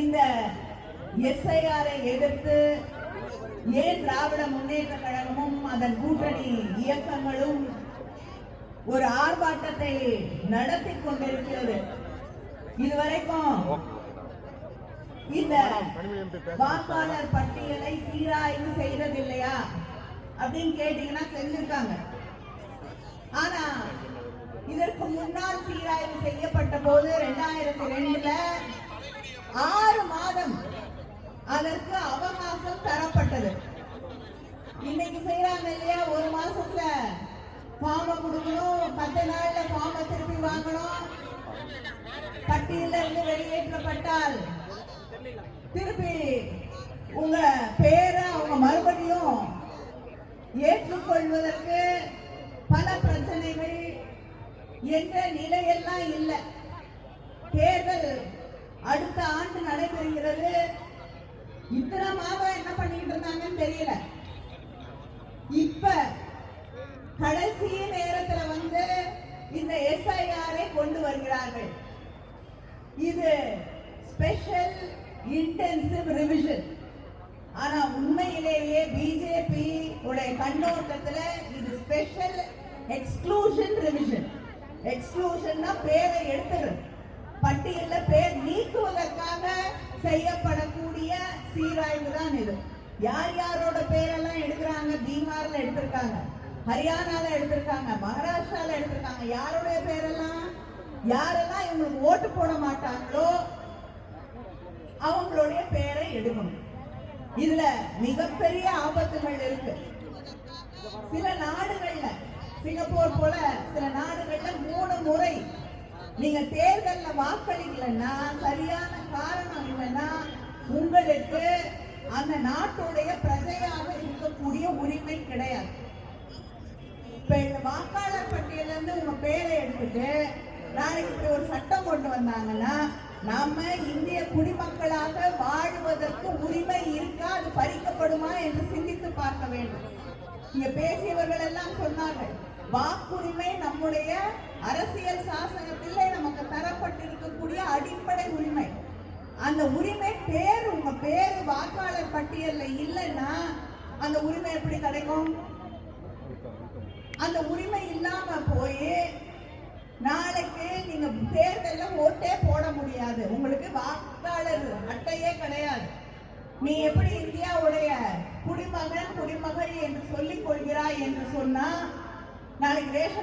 இந்த எஸ்ஐஆரை எதிர்த்து ஏன் திராவிட முன்னேற்ற கழகமும் அதன் கூட்டணி இயக்கங்களும் ஒரு ஆர்ப்பாட்டத்தை நடத்தி கொண்டிருக்கிறது. இதுவரைக்கும் இந்த வாக்காளர் பட்டியலை சீராய்வு செய்யறதில்லையா அப்படின்னு கேட்டீங்கன்னா செஞ்சிருக்காங்க. ஆனா இதற்கு முன்னால் சீராய்வு செய்யப்பட்ட போது 2002ல 6 மாதம் அதற்கு அவகாசம் தரப்பட்டது. இன்னைக்கு செய்யறாங்க இல்லையா, 1 மாசத்துல ஃபார்ம் கொடுக்கணும், 10 நாள்ல ஃபார்ம் திருப்பி வாங்கணும், பட்டியல இருந்து வெளியேற்றப்பட்டால் திருப்பி உங்க பேரை அவங்க மறுபடியும் ஏற்றுக்கொள்வதற்கு பல பிரச்சனைகள் என்ற நிலையெல்லாம் இல்லை. தேர்தல் அடுத்த ஆண்டு நடைபெறுகிறது. இத்தனை மாதம் என்ன பண்ணிட்டு இருந்தாங்கன்னு தெரியல. இப்ப கடைசி நேரத்துல வந்து இந்த எஸ்ஐஆரை கொண்டு வருகிறார்கள். இது ஸ்பெஷல் இன்டென்சிவ் ரிவிஷன். ஆனா உண்மையிலேயே பிஜேபி உடைய கண்ணோட்டத்துல இது ஸ்பெஷல் எக்ஸ்க்ளூஷன் ரிவிஷன். எக்ஸ்க்ளூஷன்னா பேரை எடுத்துறது, பட்டியல்ல பேர் நீக்குவதற்காக செய்யப்படக்கூடிய சீராய்வு தான் இது. யார் யாரோட பேரெல்லாம் எடுக்கிறாங்க? பீகார்ல எடுத்திருக்காங்க, ஹரியானால எடுத்திருக்காங்க, மகாராஷ்டிரால எடுத்திருக்காங்க. யாருடைய பேரெல்லாம், யாரெல்லாம் இவங்களுக்கு ஓட்டு போட மாட்டாங்களோ அவங்களுடைய பேரை எடுக்கணும். இதுல மிகப்பெரிய ஆபத்துகள் இருக்கு. சில நாடுகள்ல, சிங்கப்பூர் போல சில நாடுகள்ல 3 முறை நீங்க தேர்தல்ல வாக்களிக்கலன்னா, சரியான காரணம் இல்லைன்னா உங்களுக்கு அந்த நாட்டுடைய பிரஜையாக இருக்கக்கூடிய உரிமை கிடையாது. இப்ப இந்த வாக்காளர் பட்டியல இருந்து உங்க பேரை எடுத்துட்டு நாளைக்கு இப்படி ஒரு சட்டம் கொண்டு வந்தாங்கன்னா, நாம இந்திய குடிமக்களாக வாழ்வதற்கு உரிமை இருக்கா, அது பறிக்கப்படுமா என்று சிந்தித்து பார்க்க வேண்டும். இங்க பேசியவர்கள் எல்லாம் சொன்னார்கள், வாக்குரிமை நம்முடைய அரசியல் சாசனத்திலே நமக்கு தரப்பட்டிருக்கக்கூடிய அடிப்படை உரிமை. அந்த உரிமை பேர், உங்க பேரு வாக்காளர் பட்டியல்ல இல்லைன்னா அந்த உரிமை எப்படி கிடைக்கும்? அந்த உரிமை இல்லாம போய் நாளைக்கு நீங்க தேர்தல்ல ஓட்டே போட முடியாது. உங்களுக்கு வாக்காளர் அட்டையே கிடையாது. நீ எப்படி இந்தியாவுடைய குடிமகன் குடிமகள் என்று சொல்லிக் கொள்கிறாய் என்று சொன்னா நாளைக்கு ரேஷன்